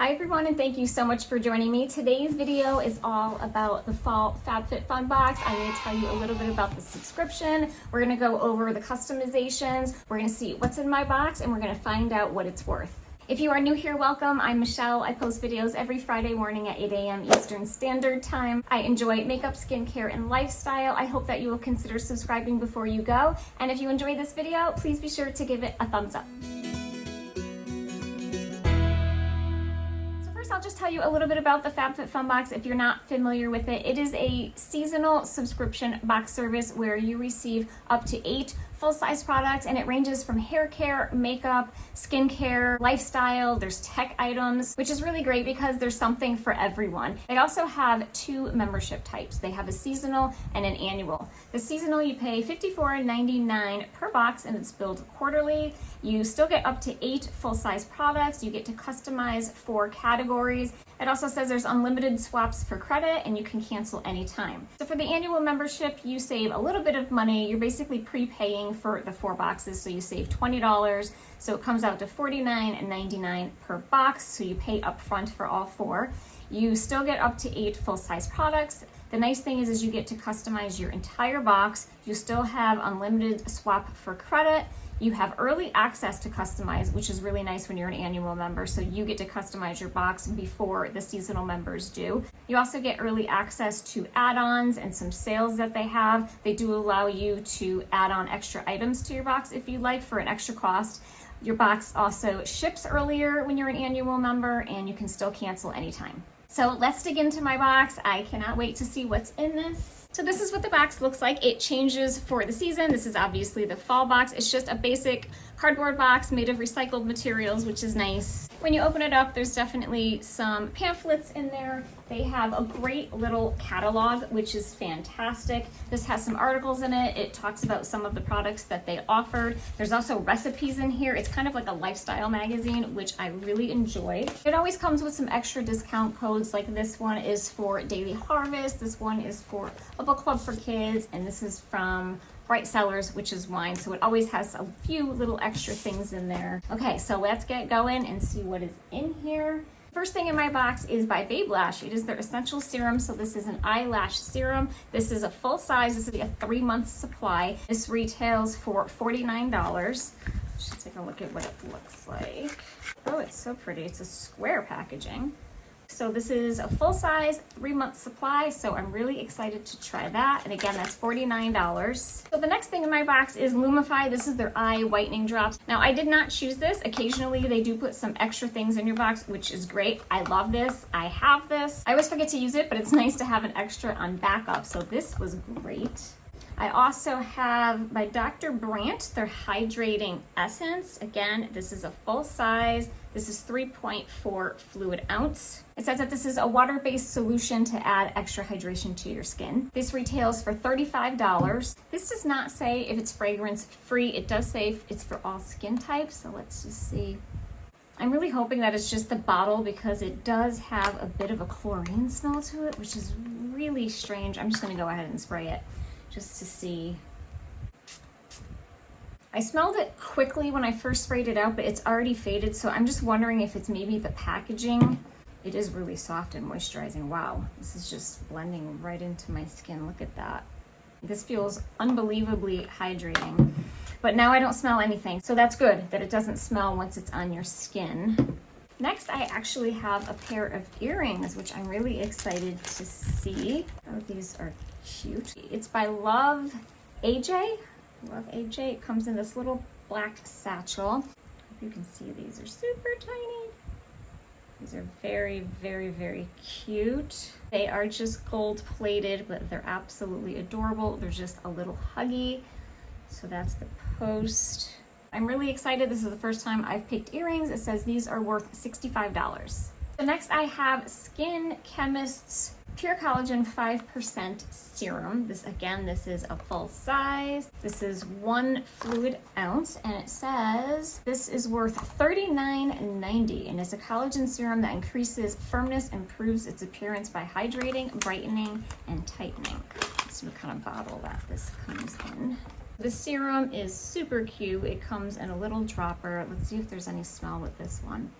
Hi everyone, and thank you so much for joining me. Today's video is all about the fall FabFitFun box. I'm going to tell you a little bit about the subscription. We're going to go over the customizations. We're going to see what's in my box, and we're going to find out what it's worth. If you are new here, welcome. I'm Michelle. I post videos every Friday morning at 8 a.m. Eastern Standard Time. I enjoy makeup, skincare, and lifestyle. I hope that you will consider subscribing before you go. And if you enjoyed this video, please be sure to give it a thumbs up. I'll just tell you a little bit about the FabFitFun box if you're not familiar with it. It is a seasonal subscription box service where you receive up to 8 full-size products, and it ranges from hair care, makeup, skincare, lifestyle. There's tech items, which is really great because there's something for everyone. They also have 2 membership types. They have a seasonal and an annual. The seasonal, you pay $54.99 per box, and it's billed quarterly. You still get up to 8 full-size products. You get to customize 4 categories. It also says there's unlimited swaps for credit, and you can cancel anytime. So for the annual membership, you save a little bit of money. You're basically prepaying for the 4 boxes, so you save $20. So it comes out to $49.99 per box, so you pay upfront for all 4. You still get up to 8 full-size products. The nice thing is you get to customize your entire box. You still have unlimited swap for credit. You have early access to customize, which is really nice when you're an annual member, so you get to customize your box before the seasonal members do. You also get early access to add-ons and some sales that they have. They do allow you to add on extra items to your box if you like for an extra cost. Your box also ships earlier when you're an annual member, and you can still cancel anytime. So let's dig into my box. I cannot wait to see what's in this. So this is what the box looks like. It changes for the season. This is obviously the fall box. It's just a basic cardboard box made of recycled materials, which is nice. When you open it up, there's definitely some pamphlets in there. They have a great little catalog, which is fantastic. This has some articles in it. It talks about some of the products that they offered. There's also recipes in here. It's kind of like a lifestyle magazine, which I really enjoy. It always comes with some extra discount codes, like this one is for Daily Harvest. This one is for a book club for kids, and this is from Bright Sellers, which is wine. So it always has a few little extra things in there. Okay, so let's get going and see what is in here. First thing in my box is by Babe Lash. It is their essential serum. So this is an eyelash serum. This is a full size. This is a 3-month supply. This retails for $49. Let's just take a look at what it looks like. Oh, it's so pretty. It's a square packaging. So this is a full size 3-month supply, so I'm really excited to try that. And again, that's $49. So the next thing in my box is Lumify. This is their eye whitening drops. Now, I did not choose this. Occasionally, they do put some extra things in your box, which is great. I love this. I have this. I always forget to use it, but it's nice to have an extra on backup. So this was great. I also have by Dr. Brandt, their Hydrating Essence. Again, this is a full size. This is 3.4 fluid ounce. It says that this is a water-based solution to add extra hydration to your skin. This retails for $35. This does not say if it's fragrance free. It does say it's for all skin types. So let's just see. I'm really hoping that it's just the bottle because it does have a bit of a chlorine smell to it, which is really strange. I'm just gonna go ahead and spray it just to see. I smelled it quickly when I first sprayed it out, but it's already faded, so I'm just wondering if it's maybe the packaging. It is really soft and moisturizing. Wow, this is just blending right into my skin. Look at that. This feels unbelievably hydrating, but now I don't smell anything, so that's good that it doesn't smell once it's on your skin. Next, I actually have a pair of earrings, which I'm really excited to see. Oh, these are cute. It's by Love AJ. Love AJ. It comes in this little black satchel. Hope you can see these are super tiny. These are very, very, very cute. They are just gold plated, but they're absolutely adorable. They're just a little huggy. So that's the post. I'm really excited. This is the first time I've picked earrings. It says these are worth $65. So next I have Skin Chemist's Pure Collagen 5% Serum. This is a full size. This is 1 fluid ounce, and it says this is worth $39.90, and it's a collagen serum that increases firmness, improves its appearance by hydrating, brightening, and tightening. Let's see what kind of bottle that this comes in. The serum is super cute. It comes in a little dropper. Let's see if there's any smell with this one.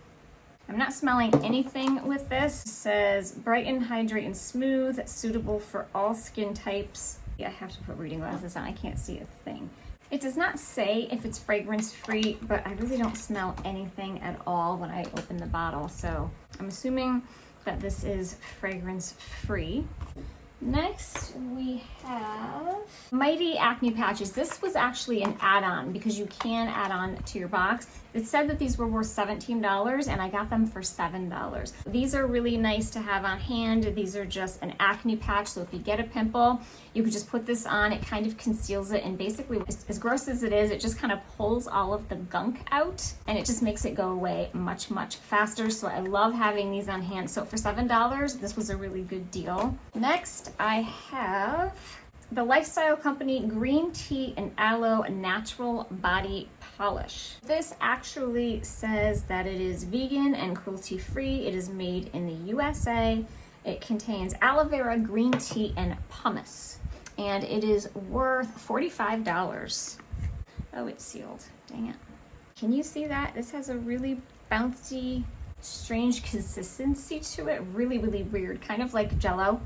I'm not smelling anything with this. It says brighten, hydrate, and smooth, suitable for all skin types. Yeah, I have to put reading glasses on. I can't see a thing. It does not say if it's fragrance free, but I really don't smell anything at all when I open the bottle. So I'm assuming that this is fragrance free. Next, we have Mighty Acne Patches. This was actually an add-on because you can add on to your box. It said that these were worth $17 and I got them for $7. These are really nice to have on hand. These are just an acne patch, so if you get a pimple, you could just put this on. It kind of conceals it, and basically, as gross as it is, it just kind of pulls all of the gunk out and it just makes it go away much, much faster. So I love having these on hand. So for $7, this was a really good deal. Next, I have the Lifestyle Company Green Tea and Aloe Natural Body Polish. This actually says that it is vegan and cruelty free. It is made in the USA. It contains aloe vera, green tea, and pumice. And it is worth $45. Oh, it's sealed. Dang it. Can you see that? This has a really bouncy, strange consistency to it. Really, really weird. Kind of like Jell-O.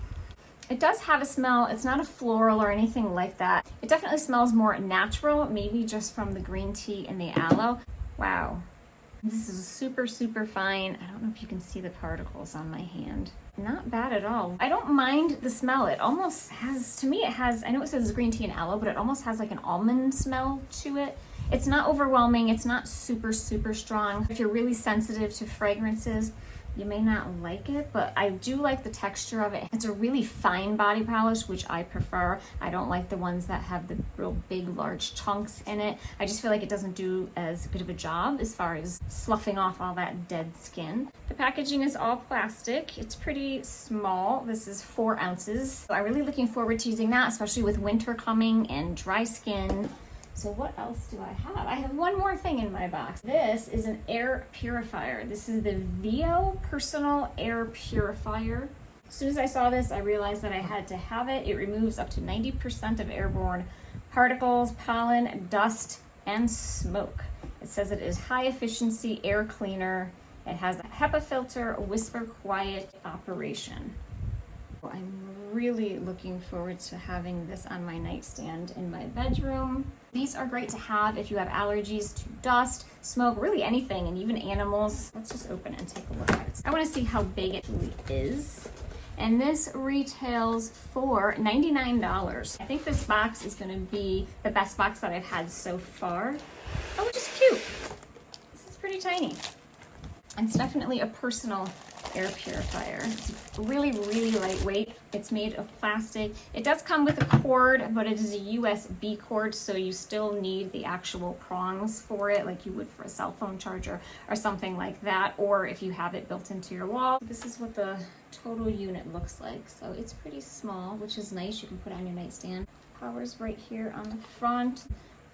It does have a smell. It's not a floral or anything like that. It definitely smells more natural, maybe just from the green tea and the aloe. Wow. This is super, super fine. I don't know if you can see the particles on my hand. Not bad at all. I don't mind the smell. It almost has, to me it has, I know it says green tea and aloe, but it almost has like an almond smell to it. It's not overwhelming. It's not super, super strong. If you're really sensitive to fragrances, you may not like it, but I do like the texture of it. It's a really fine body polish, which I prefer. I don't like the ones that have the real big, large chunks in it. I just feel like it doesn't do as good of a job as far as sloughing off all that dead skin. The packaging is all plastic. It's pretty small. This is 4 ounces. So I'm really looking forward to using that, especially with winter coming and dry skin. So what else do I have? I have one more thing in my box. This is an air purifier. This is the Vio Personal Air Purifier. As soon as I saw this, I realized that I had to have it. It removes up to 90% of airborne particles, pollen, dust, and smoke. It says it is high efficiency air cleaner. It has a HEPA filter, whisper quiet operation. I'm really looking forward to having this on my nightstand in my bedroom. These are great to have if you have allergies to dust, smoke, really anything, and even animals. Let's just open it and take a look at it. I want to see how big it really is. And this retails for $99. I think this box is going to be the best box that I've had so far. Oh, which is cute. This is pretty tiny. And it's definitely a personal air purifier. It's really, really lightweight. It's made of plastic. It does come with a cord, but it is a USB cord, so you still need the actual prongs for it, like you would for a cell phone charger or something like that, or if you have it built into your wall. This is what the total unit looks like. So it's pretty small, which is nice. You can put it on your nightstand. Power's right here on the front.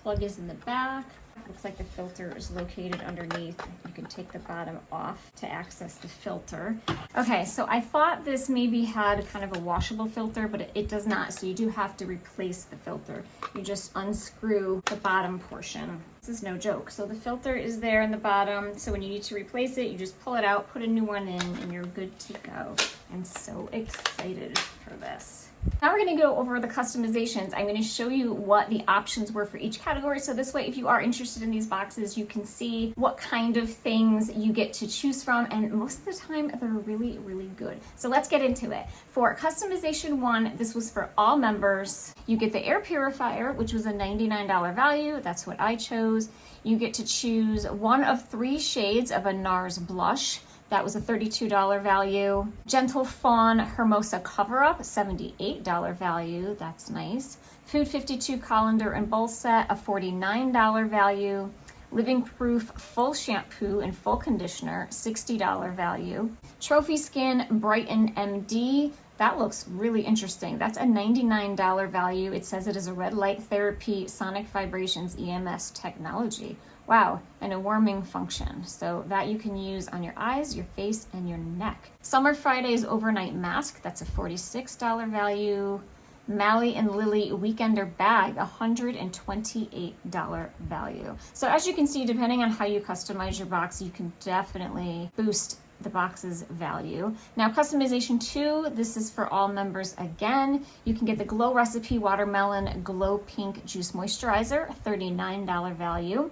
Plug is in the back. Looks like the filter is located underneath. You can take the bottom off to access the filter. Okay, so I thought this maybe had kind of a washable filter, but it does not. So you do have to replace the filter. You just unscrew the bottom portion. This is no joke. So the filter is there in the bottom. So when you need to replace it, you just pull it out, put a new one in, and you're good to go. I'm so excited for this. Now we're going to go over the customizations. I'm going to show you what the options were for each category. So this way, if you are interested in these boxes, you can see what kind of things you get to choose from. And most of the time, they're really, really good. So let's get into it. For customization 1, this was for all members. You get the air purifier, which was a $99 value. That's what I chose. You get to choose one of 3 shades of a NARS blush. That was a $32 value. Gentle Fawn Hermosa Cover-Up, $78 value. That's nice. Food 52 Colander and Bowl Set, a $49 value. Living Proof Full Shampoo and Full Conditioner, $60 value. Trophy Skin Brighten MD. That looks really interesting. That's a $99 value. It says it is a red light therapy, sonic vibrations, EMS technology. Wow, and a warming function. So that you can use on your eyes, your face, and your neck. Summer Fridays Overnight Mask, that's a $46 value. Mally and Lily Weekender bag, $128 value. So as you can see, depending on how you customize your box, you can definitely boost the box's value. Now customization 2, this is for all members again. You can get the Glow Recipe Watermelon Glow Pink Juice Moisturizer, $39 value.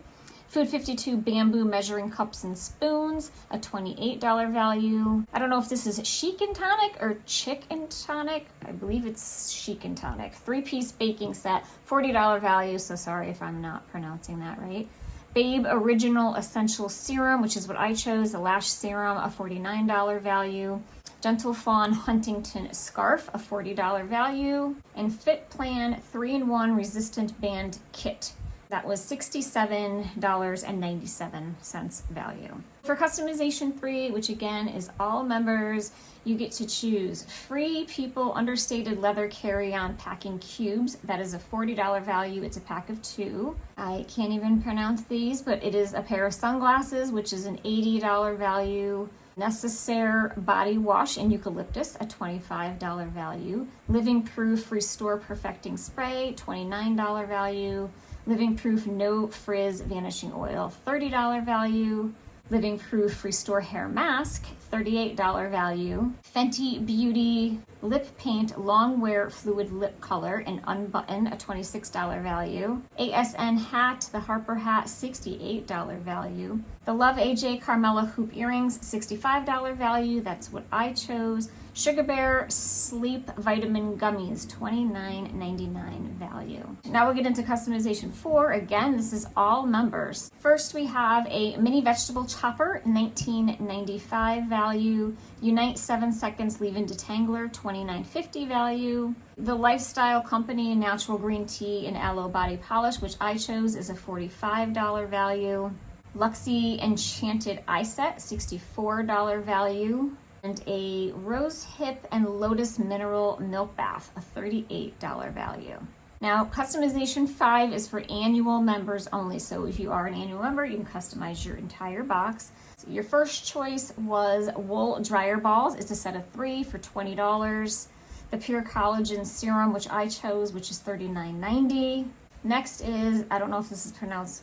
Food 52 Bamboo Measuring Cups and Spoons, a $28 value. I don't know if this is Chic and Tonic or Chick and Tonic. I believe it's Chic and Tonic. 3-piece baking set, $40 value, so sorry if I'm not pronouncing that right. Babe Original Essential Serum, which is what I chose, a lash serum, a $49 value. Gentle Fawn Huntington Scarf, a $40 value. And Fit Plan 3-in-1 Resistant Band Kit. That was $67.97 value. For customization 3, which again is all members, you get to choose Free People Understated Leather Carry-On Packing Cubes. That is a $40 value. It's a pack of 2. I can't even pronounce these, but it is a pair of sunglasses, which is an $80 value. Necessaire Body Wash in Eucalyptus, a $25 value. Living Proof Restore Perfecting Spray, $29 value. Living Proof No Frizz Vanishing Oil, $30 value. Living Proof Restore Hair Mask, $38 value. Fenty Beauty Lip Paint Long Wear Fluid Lip Color and Unbutton, a $26 value. ASN Hat, the Harper Hat, $68 value. The Love AJ Carmela Hoop Earrings, $65 value. That's what I chose. Sugar Bear Sleep Vitamin Gummies, $29.99 value. Now we'll get into customization 4. Again, this is all members. First, we have a mini vegetable chopper, $19.95 value. Unite 7 Seconds Leave-In Detangler, $29.50 value. The Lifestyle Company Natural Green Tea and Aloe Body Polish, which I chose, is a $45 value. Luxie Enchanted Eye Set, $64 value. And a Rose Hip and Lotus Mineral Milk Bath, a $38 value. Now, customization 5 is for annual members only. So if you are an annual member, you can customize your entire box. So your first choice was Wool Dryer Balls. It's a set of 3 for $20. The Pure Collagen Serum, which I chose, which is $39.90. Next is, I don't know if this is pronounced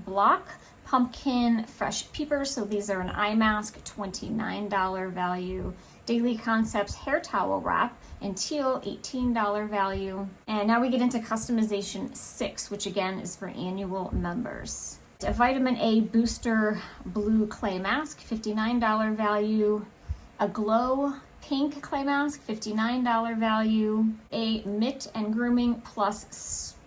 Block Pumpkin Fresh Peepers. So these are an eye mask, $29 value. Daily Concepts Hair Towel Wrap in teal, $18 value. And now we get into customization 6, which again is for annual members. A Vitamin A Booster Blue Clay Mask, $59 value. A Glow Pink Clay Mask, $59 value. A Mitt and Grooming Plus Spongel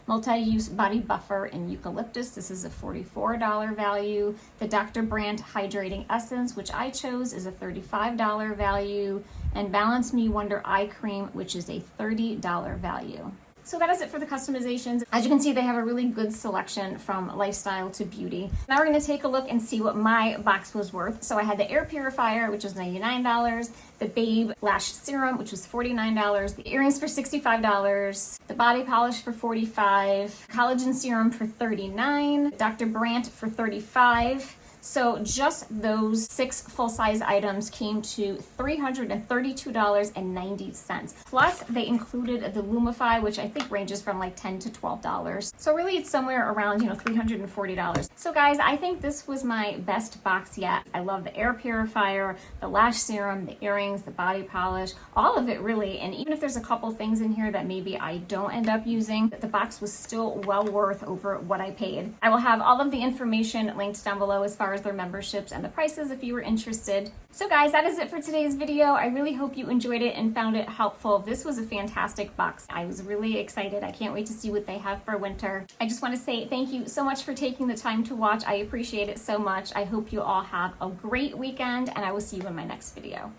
Multi-Use Body Buffer in Eucalyptus. This is a $44 value. The Dr. Brandt Hydrating Essence, which I chose, is a $35 value. And Balance Me Wonder Eye Cream, which is a $30 value. So that is it for the customizations. As you can see, they have a really good selection from lifestyle to beauty. Now we're gonna take a look and see what my box was worth. So I had the air purifier, which was $99, the Babe Lash Serum, which was $49, the earrings for $65, the body polish for $45, collagen serum for $39, Dr. Brandt for $35. So just those 6 full-size items came to $332.90. Plus, they included the Lumify, which I think ranges from like $10 to $12. So really, it's somewhere around, $340. So guys, I think this was my best box yet. I love the air purifier, the lash serum, the earrings, the body polish, all of it really. And even if there's a couple things in here that maybe I don't end up using, the box was still well worth over what I paid. I will have all of the information linked down below as far as their memberships and the prices if you were interested. So guys, that is it for today's video. I really hope you enjoyed it and found it helpful. This was a fantastic box. I was really excited. I can't wait to see what they have for winter. I just want to say thank you so much for taking the time to watch. I appreciate it so much. I hope you all have a great weekend, and I will see you in my next video.